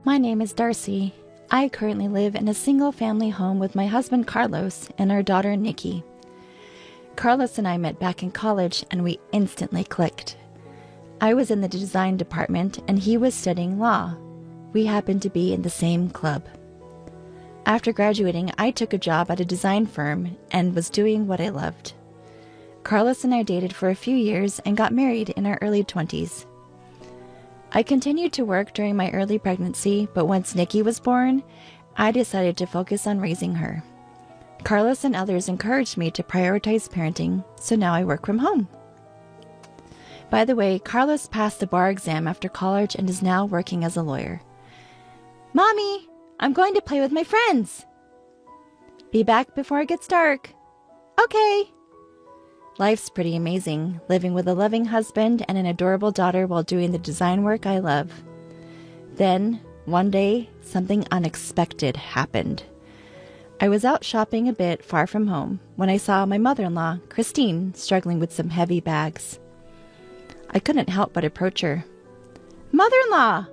My name is Darcy. I currently live in a single-family home with my husband Carlos and our daughter Nikki. Carlos and I met back in college and we instantly clicked. I was in the design department and he was studying law. We happened to be in the same club. After graduating, I took a job at a design firm and was doing what I loved. Carlos and I dated for a few years and got married in our early 20s. I continued to work during my early pregnancy, but once Nikki was born, I decided to focus on raising her. Carlos and others encouraged me to prioritize parenting, so now I work from home. By the way, Carlos passed the bar exam after college and is now working as a lawyer. Mommy, I'm going to play with my friends. Be back before it gets dark. Okay. Life's pretty amazing, living with a loving husband and an adorable daughter while doing the design work I love. Then, one day, something unexpected happened. I was out shopping a bit far from home when I saw my mother-in-law, Christine, struggling with some heavy bags. I couldn't help but approach her. Mother-in-law!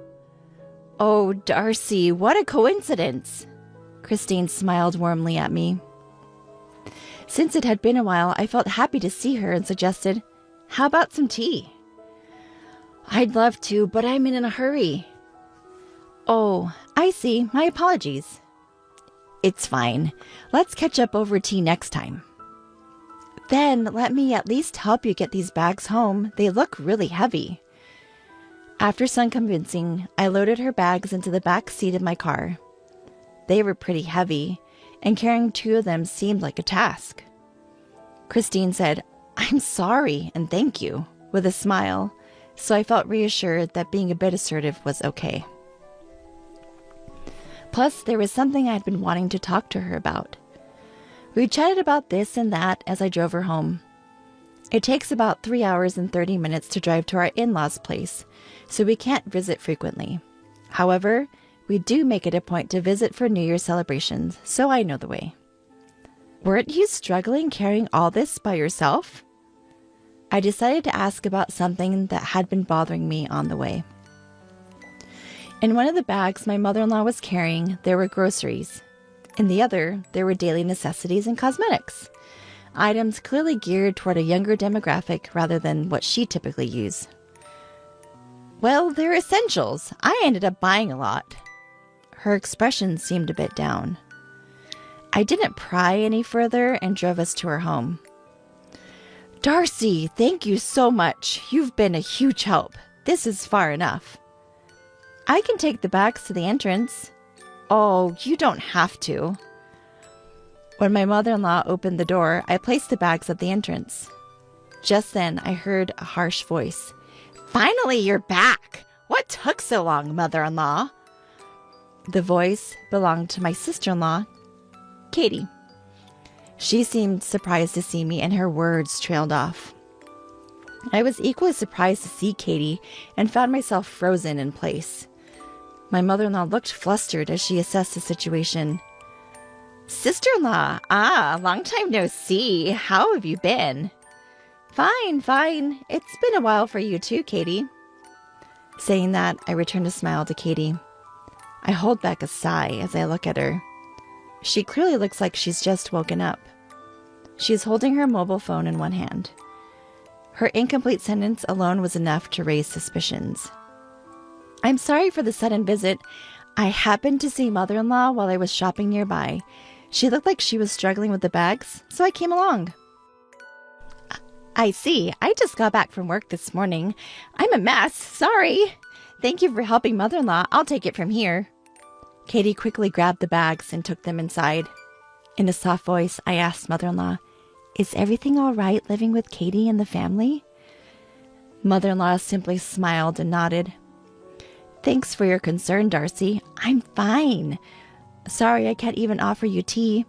Oh, Darcy, what a coincidence! Christine smiled warmly at me. Since it had been a while, I felt happy to see her and suggested, how about some tea? I'd love to, but I'm in a hurry. Oh, I see. My apologies. It's fine. Let's catch up over tea next time. Then let me at least help you get these bags home. They look really heavy. After some convincing, I loaded her bags into the back seat of my car. They were pretty heavy, and carrying two of them seemed like a task. Christine said, I'm sorry and thank you, with a smile, so I felt reassured that being a bit assertive was okay. Plus, there was something I had been wanting to talk to her about. We chatted about this and that as I drove her home. It takes about 3 hours and 30 minutes to drive to our in-laws' place, so we can't visit frequently. However, we do make it a point to visit for New Year's celebrations, so I know the way. Weren't you struggling carrying all this by yourself? I decided to ask about something that had been bothering me on the way. In one of the bags my mother-in-law was carrying, there were groceries. In the other, there were daily necessities and cosmetics. Items clearly geared toward a younger demographic rather than what she typically used. Well, they're essentials. I ended up buying a lot. Her expression seemed a bit down. I didn't pry any further and drove us to her home. Darcy, thank you so much. You've been a huge help. This is far enough. I can take the bags to the entrance. Oh, you don't have to. When my mother-in-law opened the door, I placed the bags at the entrance. Just then, I heard a harsh voice. Finally, you're back. What took so long, mother-in-law? The voice belonged to my sister-in-law, Katie. She seemed surprised to see me and her words trailed off. I was equally surprised to see Katie and found myself frozen in place. My mother-in-law looked flustered as she assessed the situation. Sister-in-law, long time no see. How have you been? Fine. It's been a while for you too, Katie. Saying that, I returned a smile to Katie. I hold back a sigh as I look at her. She clearly looks like she's just woken up. She is holding her mobile phone in one hand. Her incomplete sentence alone was enough to raise suspicions. I'm sorry for the sudden visit. I happened to see mother-in-law while I was shopping nearby. She looked like she was struggling with the bags, so I came along. I see. I just got back from work this morning. I'm a mess. Sorry. Thank you for helping mother-in-law. I'll take it from here. Katie quickly grabbed the bags and took them inside. In a soft voice, I asked mother-in-law, Is everything all right living with Katie and the family? Mother-in-law simply smiled and nodded. Thanks for your concern, Darcy. I'm fine. Sorry I can't even offer you tea.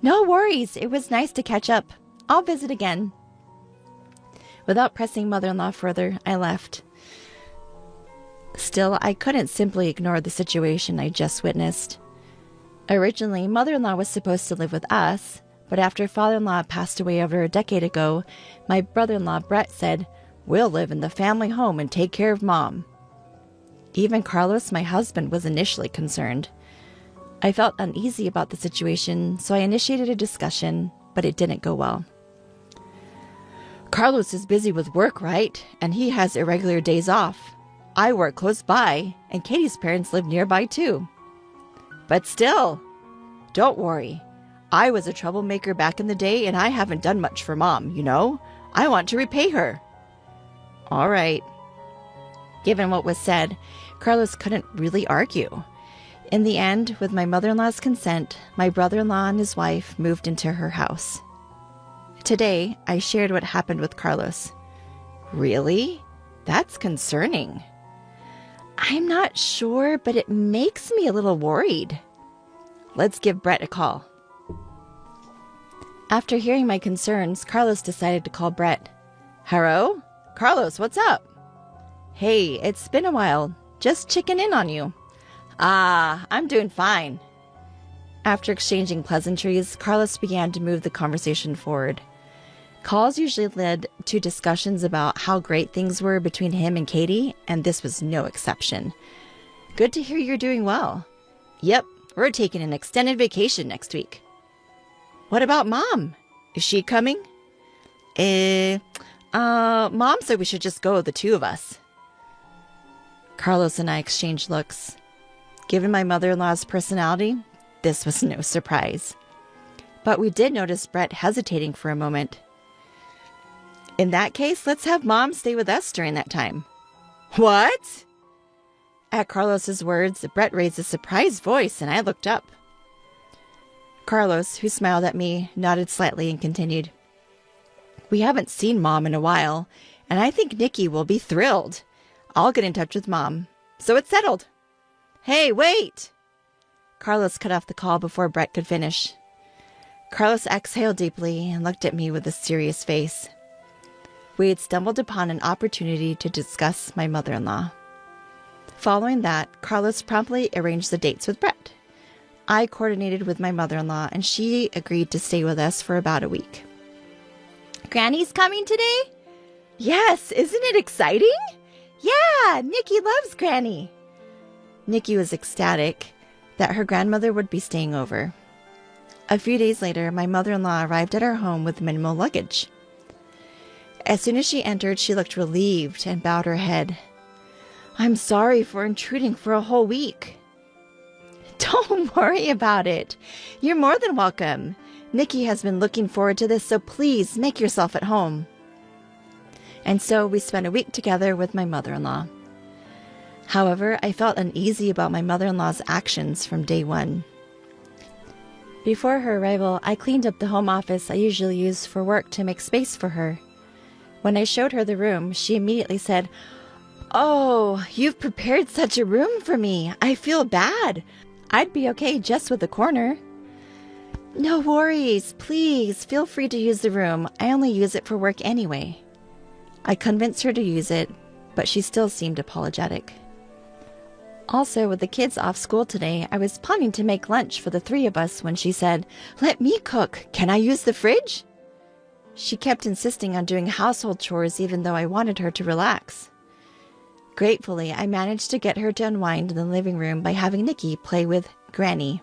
No worries. It was nice to catch up. I'll visit again. Without pressing mother-in-law further, I left. Still, I couldn't simply ignore the situation I just witnessed. Originally, mother-in-law was supposed to live with us, but after father-in-law passed away over a decade ago, my brother-in-law Brett said, We'll live in the family home and take care of Mom. Even Carlos, my husband, was initially concerned. I felt uneasy about the situation, so I initiated a discussion, but it didn't go well. Carlos is busy with work, right? And he has irregular days off. I work close by, and Katie's parents live nearby too. But still, don't worry. I was a troublemaker back in the day, and I haven't done much for Mom, you know? I want to repay her. All right. Given what was said, Carlos couldn't really argue. In the end, with my mother-in-law's consent, my brother-in-law and his wife moved into her house. Today, I shared what happened with Carlos. Really? That's concerning. I'm not sure, but it makes me a little worried. Let's give Brett a call. After hearing my concerns, Carlos decided to call Brett. Hello? Carlos, what's up? Hey, it's been a while. Just checking in on you. I'm doing fine. After exchanging pleasantries, Carlos began to move the conversation forward. Calls usually led to discussions about how great things were between him and Katie, and this was no exception. Good to hear you're doing well. Yep, we're taking an extended vacation next week. What about Mom? Is she coming? Mom said we should just go, the two of us. Carlos and I exchanged looks. Given my mother-in-law's personality, this was no surprise. But we did notice Brett hesitating for a moment. In that case, let's have Mom stay with us during that time. What? At Carlos's words, Brett raised a surprised voice, and I looked up. Carlos, who smiled at me, nodded slightly and continued. We haven't seen Mom in a while, and I think Nikki will be thrilled. I'll get in touch with Mom. So it's settled. Hey, wait! Carlos cut off the call before Brett could finish. Carlos exhaled deeply and looked at me with a serious face. We had stumbled upon an opportunity to discuss my mother-in-law. Following that, Carlos promptly arranged the dates with Brett. I coordinated with my mother-in-law, and she agreed to stay with us for about a week. Granny's coming today? Yes, isn't it exciting? Yeah, Nikki loves Granny. Nikki was ecstatic that her grandmother would be staying over. A few days later, my mother-in-law arrived at our home with minimal luggage. As soon as she entered, she looked relieved and bowed her head. I'm sorry for intruding for a whole week. Don't worry about it. You're more than welcome. Nikki has been looking forward to this, so please make yourself at home. And so we spent a week together with my mother-in-law. However, I felt uneasy about my mother-in-law's actions from day one. Before her arrival, I cleaned up the home office I usually use for work to make space for her. When I showed her the room, she immediately said, Oh, you've prepared such a room for me. I feel bad. I'd be okay just with the corner. No worries. Please feel free to use the room. I only use it for work anyway. I convinced her to use it, but she still seemed apologetic. Also, with the kids off school today, I was planning to make lunch for the three of us when she said, Let me cook. Can I use the fridge? She kept insisting on doing household chores even though I wanted her to relax. Gratefully, I managed to get her to unwind in the living room by having Nikki play with Granny.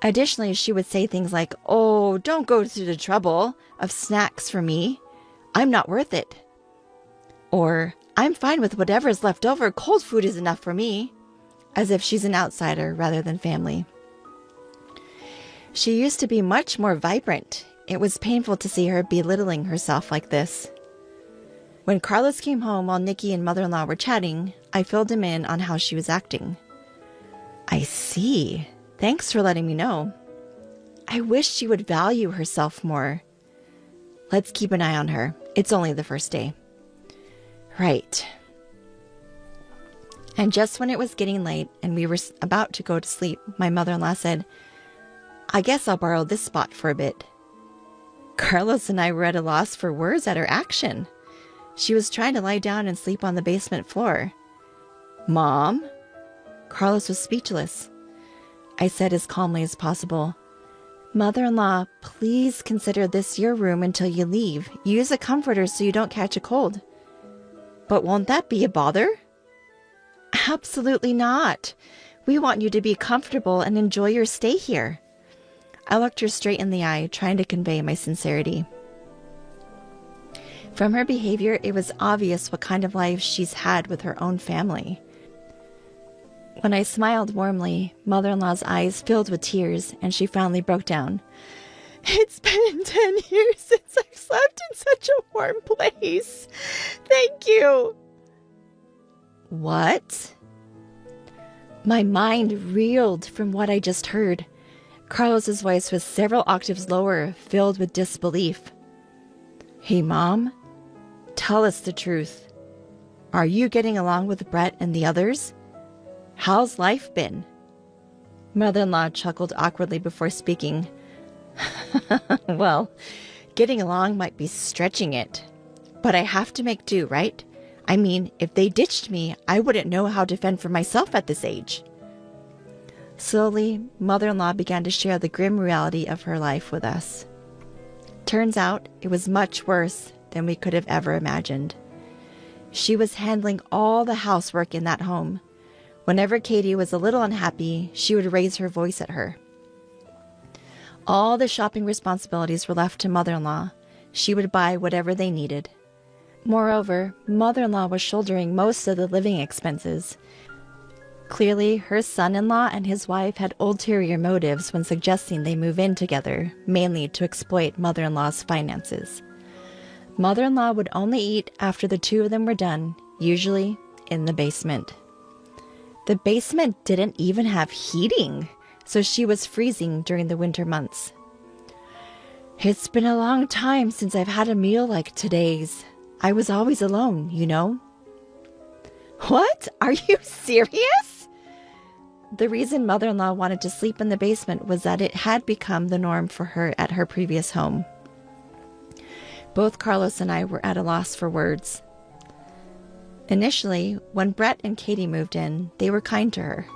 Additionally, she would say things like, Oh, don't go through the trouble of snacks for me. I'm not worth it. Or, I'm fine with whatever's left over. Cold food is enough for me. As if she's an outsider rather than family. She used to be much more vibrant. It was painful to see her belittling herself like this. When Carlos came home while Nikki and mother-in-law were chatting, I filled him in on how she was acting. I see. Thanks for letting me know. I wish she would value herself more. Let's keep an eye on her. It's only the first day. Right. And just when it was getting late and we were about to go to sleep, my mother-in-law said, I guess I'll borrow this spot for a bit. Carlos and I were at a loss for words at her action. She was trying to lie down and sleep on the basement floor. Mom? Carlos was speechless. I said as calmly as possible, Mother-in-law, please consider this your room until you leave. Use a comforter so you don't catch a cold. But won't that be a bother? Absolutely not. We want you to be comfortable and enjoy your stay here. I looked her straight in the eye, trying to convey my sincerity. From her behavior, it was obvious what kind of life she's had with her own family. When I smiled warmly, mother-in-law's eyes filled with tears, and she finally broke down. It's been 10 years since I've slept in such a warm place. Thank you. What? My mind reeled from what I just heard. Carlos's voice was several octaves lower, filled with disbelief. Hey, Mom, tell us the truth. Are you getting along with Brett and the others? How's life been? Mother-in-law chuckled awkwardly before speaking. Well, getting along might be stretching it, but I have to make do, right? I mean, if they ditched me, I wouldn't know how to fend for myself at this age. Slowly, mother-in-law began to share the grim reality of her life with us. Turns out, it was much worse than we could have ever imagined. She was handling all the housework in that home. Whenever Katie was a little unhappy, she would raise her voice at her. All the shopping responsibilities were left to mother-in-law. She would buy whatever they needed. Moreover, mother-in-law was shouldering most of the living expenses. Clearly, her son-in-law and his wife had ulterior motives when suggesting they move in together, mainly to exploit mother-in-law's finances. Mother-in-law would only eat after the two of them were done, usually in the basement. The basement didn't even have heating, so she was freezing during the winter months. It's been a long time since I've had a meal like today's. I was always alone, you know. What? Are you serious? The reason mother-in-law wanted to sleep in the basement was that it had become the norm for her at her previous home. Both Carlos and I were at a loss for words. Initially, when Brett and Katie moved in, they were kind to her.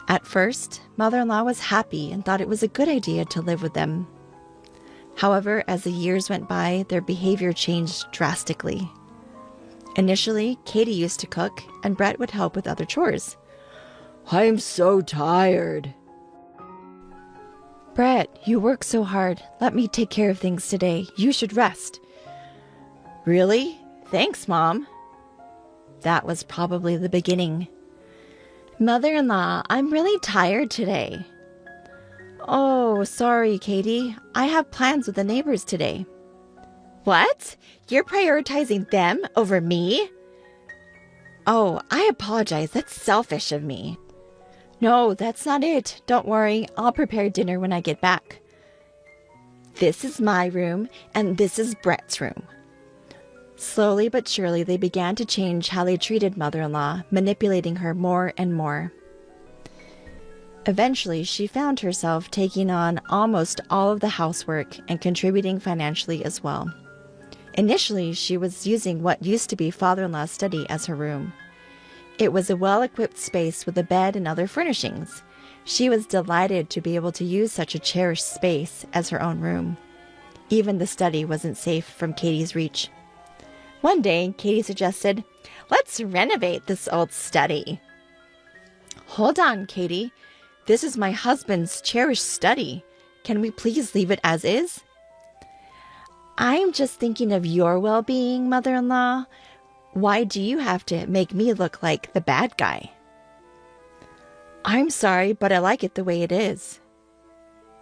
At first, mother-in-law was happy and thought it was a good idea to live with them. However, as the years went by, their behavior changed drastically. Initially, Katie used to cook, and Brett would help with other chores. I'm so tired. Brett, you work so hard. Let me take care of things today. You should rest. Really? Thanks, Mom. That was probably the beginning. Mother-in-law, I'm really tired today. Oh, sorry, Katie. I have plans with the neighbors today. What? You're prioritizing them over me? Oh, I apologize. That's selfish of me. No, that's not it. Don't worry. I'll prepare dinner when I get back. This is my room, and this is Brett's room. Slowly but surely, they began to change how they treated mother-in-law, manipulating her more and more. Eventually, she found herself taking on almost all of the housework and contributing financially as well. Initially, she was using what used to be father-in-law's study as her room. It was a well-equipped space with a bed and other furnishings. She was delighted to be able to use such a cherished space as her own room. Even the study wasn't safe from Katie's reach. One day, Katie suggested, "Let's renovate this old study." Hold on, Katie. This is my husband's cherished study. Can we please leave it as is? I'm just thinking of your well-being, mother-in-law. Why do you have to make me look like the bad guy? I'm sorry, but I like it the way it is.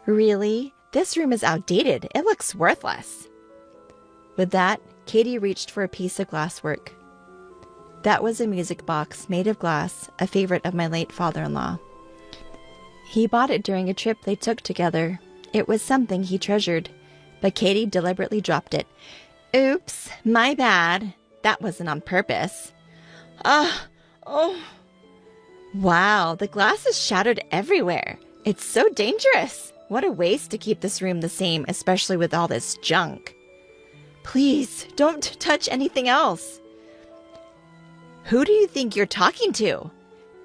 Really? This room is outdated. It looks worthless. With that, Katie reached for a piece of glasswork. That was a music box made of glass, a favorite of my late father-in-law. He bought it during a trip they took together. It was something he treasured, but Katie deliberately dropped it. Oops, my bad. That wasn't on purpose. Oh. Wow, the glass is shattered everywhere. It's so dangerous. What a waste to keep this room the same, especially with all this junk. Please, don't touch anything else. Who do you think you're talking to?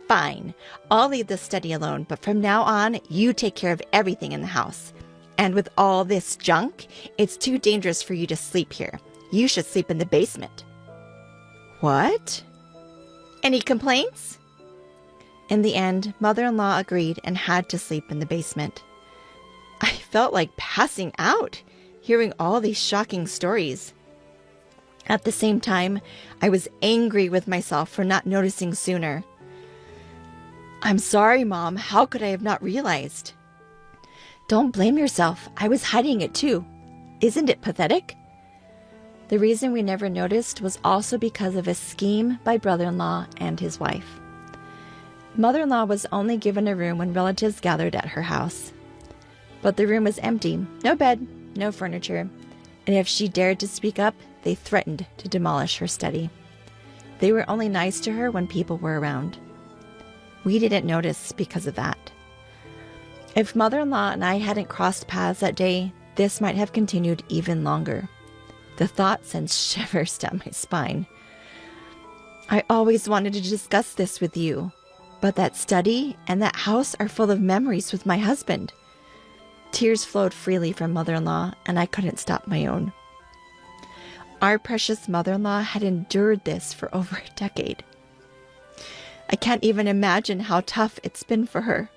Fine, I'll leave the study alone, but from now on, you take care of everything in the house. And with all this junk, it's too dangerous for you to sleep here. You should sleep in the basement. What? Any complaints? In the end, mother-in-law agreed and had to sleep in the basement. I felt like passing out, hearing all these shocking stories. At the same time, I was angry with myself for not noticing sooner. I'm sorry, Mom. How could I have not realized? Don't blame yourself. I was hiding it too. Isn't it pathetic? The reason we never noticed was also because of a scheme by brother-in-law and his wife. Mother-in-law was only given a room when relatives gathered at her house. But the room was empty, no bed, no furniture, and if she dared to speak up, they threatened to demolish her study. They were only nice to her when people were around. We didn't notice because of that. If mother-in-law and I hadn't crossed paths that day, this might have continued even longer. The thought sends shivers down my spine. I always wanted to discuss this with you, but that study and that house are full of memories with my husband. Tears flowed freely from mother-in-law, and I couldn't stop my own. Our precious mother-in-law had endured this for over a decade. I can't even imagine how tough it's been for her.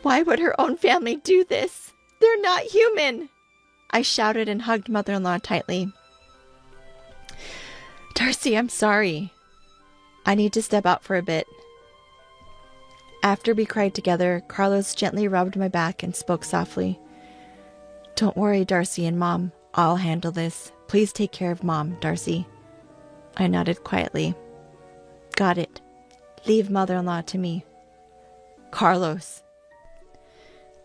Why would her own family do this? They're not human! I shouted and hugged mother-in-law tightly. Darcy, I'm sorry. I need to step out for a bit. After we cried together, Carlos gently rubbed my back and spoke softly. Don't worry, Darcy and Mom. I'll handle this. Please take care of Mom, Darcy. I nodded quietly. Got it. Leave mother-in-law to me. Carlos.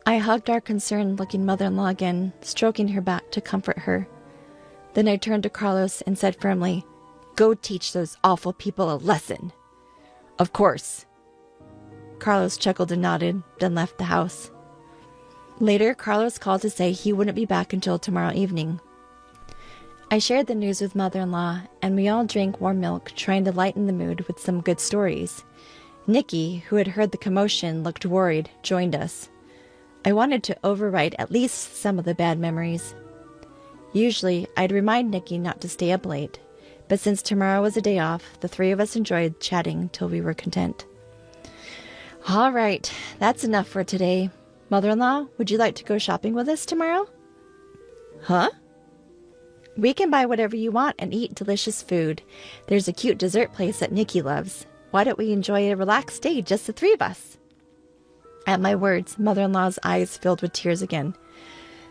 I hugged our concerned-looking mother-in-law again, stroking her back to comfort her. Then I turned to Carlos and said firmly, Go teach those awful people a lesson. Of course. Carlos chuckled and nodded, then left the house. Later, Carlos called to say he wouldn't be back until tomorrow evening. I shared the news with mother-in-law, and we all drank warm milk, trying to lighten the mood with some good stories. Nikki, who had heard the commotion, looked worried, joined us. I wanted to overwrite at least some of the bad memories. Usually, I'd remind Nikki not to stay up late, but since tomorrow was a day off, the three of us enjoyed chatting till we were content. All right, that's enough for today. Mother-in-law, would you like to go shopping with us tomorrow? Huh? We can buy whatever you want and eat delicious food. There's a cute dessert place that Nikki loves. Why don't we enjoy a relaxed day, just the three of us? At my words, mother-in-law's eyes filled with tears again.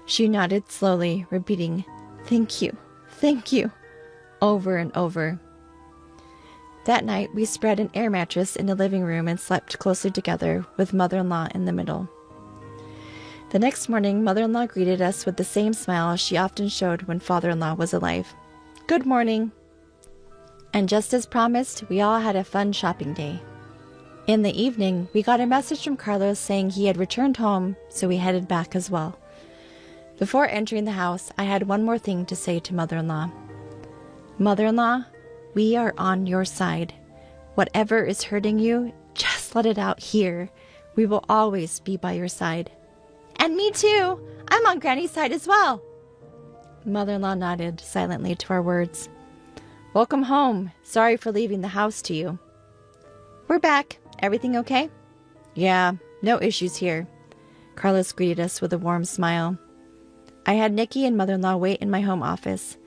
She nodded slowly, repeating, thank you, over and over. That night, we spread an air mattress in the living room and slept closely together, with mother-in-law in the middle. The next morning, mother-in-law greeted us with the same smile she often showed when father-in-law was alive. Good morning. And just as promised, we all had a fun shopping day. In the evening, we got a message from Carlos saying he had returned home, so we headed back as well. Before entering the house, I had one more thing to say to mother-in-law. Mother-in-law, we are on your side. Whatever is hurting you, just let it out here. We will always be by your side. And me too. I'm on Granny's side as well. Mother-in-law nodded silently to our words. Welcome home. Sorry for leaving the house to you. We're back. Everything okay? Yeah, no issues here. Carlos greeted us with a warm smile. I had Nikki and mother-in-law wait in my home office.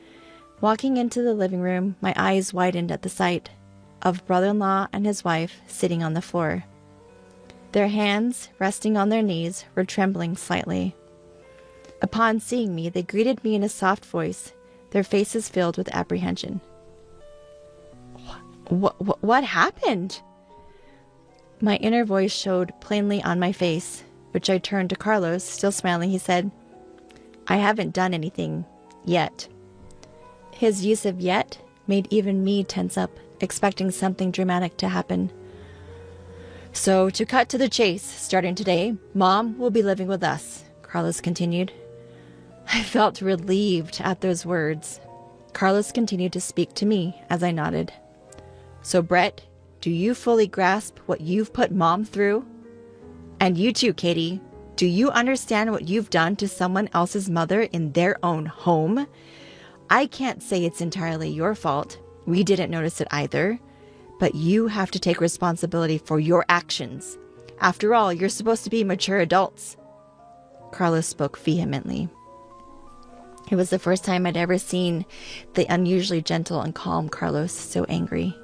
Walking into the living room, my eyes widened at the sight of brother-in-law and his wife sitting on the floor. Their hands, resting on their knees, were trembling slightly. Upon seeing me, they greeted me in a soft voice, their faces filled with apprehension. What happened? My inner voice showed plainly on my face, which I turned to Carlos, still smiling. He said, I haven't done anything yet. His use of yet made even me tense up, expecting something dramatic to happen. So, to cut to the chase, starting today, Mom will be living with us, Carlos continued. I felt relieved at those words. Carlos continued to speak to me as I nodded. So, Brett, do you fully grasp what you've put Mom through? And you too, Katie, do you understand what you've done to someone else's mother in their own home? I can't say it's entirely your fault. We didn't notice it either. but you have to take responsibility for your actions. After all, you're supposed to be mature adults. Carlos spoke vehemently. It was the first time I'd ever seen the unusually gentle and calm Carlos so angry.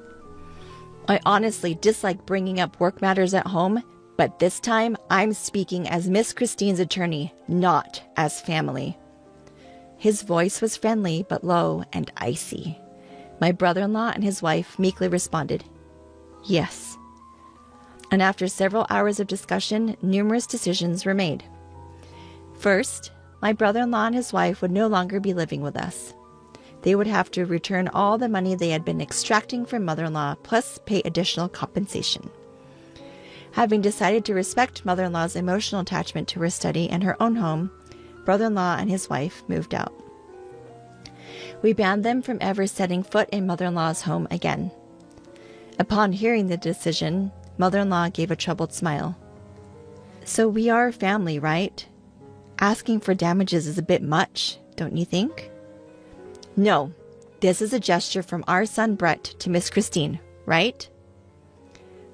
I honestly dislike bringing up work matters at home, but this time I'm speaking as Miss Christine's attorney, not as family. His voice was friendly but low and icy. My brother-in-law and his wife meekly responded, "Yes." And after several hours of discussion, numerous decisions were made. First, my brother-in-law and his wife would no longer be living with us. They would have to return all the money they had been extracting from mother-in-law, plus pay additional compensation. Having decided to respect mother-in-law's emotional attachment to her study and her own home, brother-in-law and his wife moved out. We banned them from ever setting foot in mother-in-law's home again. Upon hearing the decision, mother-in-law gave a troubled smile. "So we are family, right? Asking for damages is a bit much, don't you think?" "No, this is a gesture from our son Brett to Miss Christine, right?"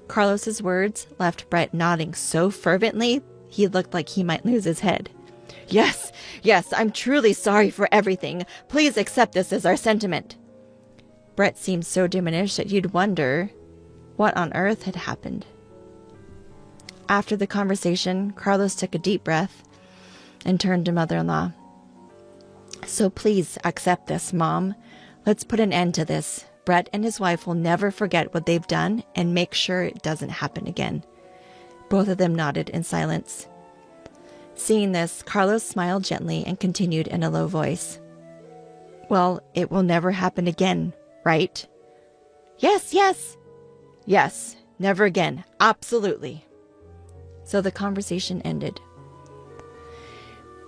Carlos's words left Brett nodding so fervently he looked like he might lose his head. Yes, I'm truly sorry for everything. Please accept this as our sentiment." Brett seemed so diminished that you'd wonder what on earth had happened. After the conversation, Carlos took a deep breath and turned to mother-in-law. "So please accept this, Mom. Let's put an end to this. Brett and his wife will never forget what they've done and make sure it doesn't happen again." Both of them nodded in silence. Seeing this, Carlos smiled gently and continued in a low voice. "Well, it will never happen again, right?" Yes, never again. Absolutely." So the conversation ended.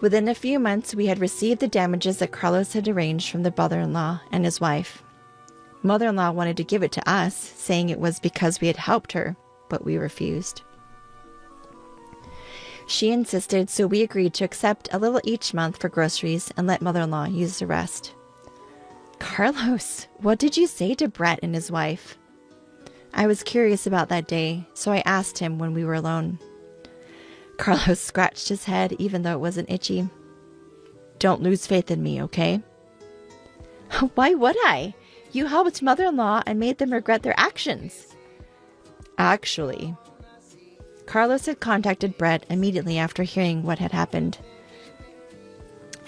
Within a few months, we had received the damages that Carlos had arranged from the brother-in-law and his wife. Mother-in-law wanted to give it to us, saying it was because we had helped her, but we refused. She insisted, so we agreed to accept a little each month for groceries and let mother-in-law use the rest. "Carlos, what did you say to Brett and his wife?" I was curious about that day, so I asked him when we were alone. Carlos scratched his head, even though it wasn't itchy. "Don't lose faith in me, okay?" "Why would I? You helped mother-in-law and made them regret their actions." Actually, Carlos had contacted Brett immediately after hearing what had happened.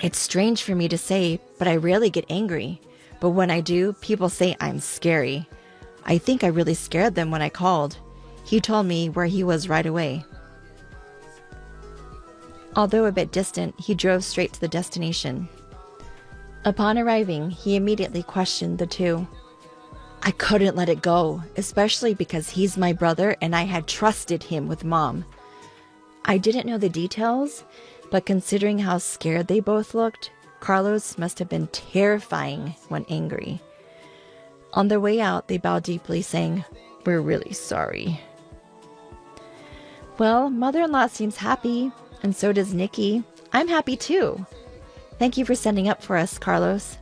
"It's strange for me to say, but I rarely get angry. But when I do, people say I'm scary. I think I really scared them when I called. He told me where he was right away." Although a bit distant, he drove straight to the destination. Upon arriving, he immediately questioned the two. "I couldn't let it go, especially because he's my brother and I had trusted him with Mom." I didn't know the details, but considering how scared they both looked, Carlos must have been terrifying when angry. On their way out, they bowed deeply, saying, "We're really sorry." Well, mother-in-law seems happy, and so does Nikki. I'm happy too. Thank you for standing up for us, Carlos.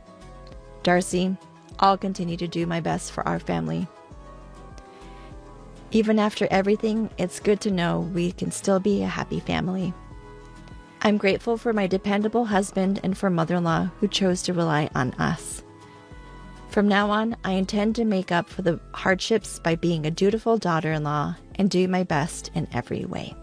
Darcy, I'll continue to do my best for our family. Even after everything, it's good to know we can still be a happy family. I'm grateful for my dependable husband and for mother-in-law who chose to rely on us. From now on, I intend to make up for the hardships by being a dutiful daughter-in-law and do my best in every way.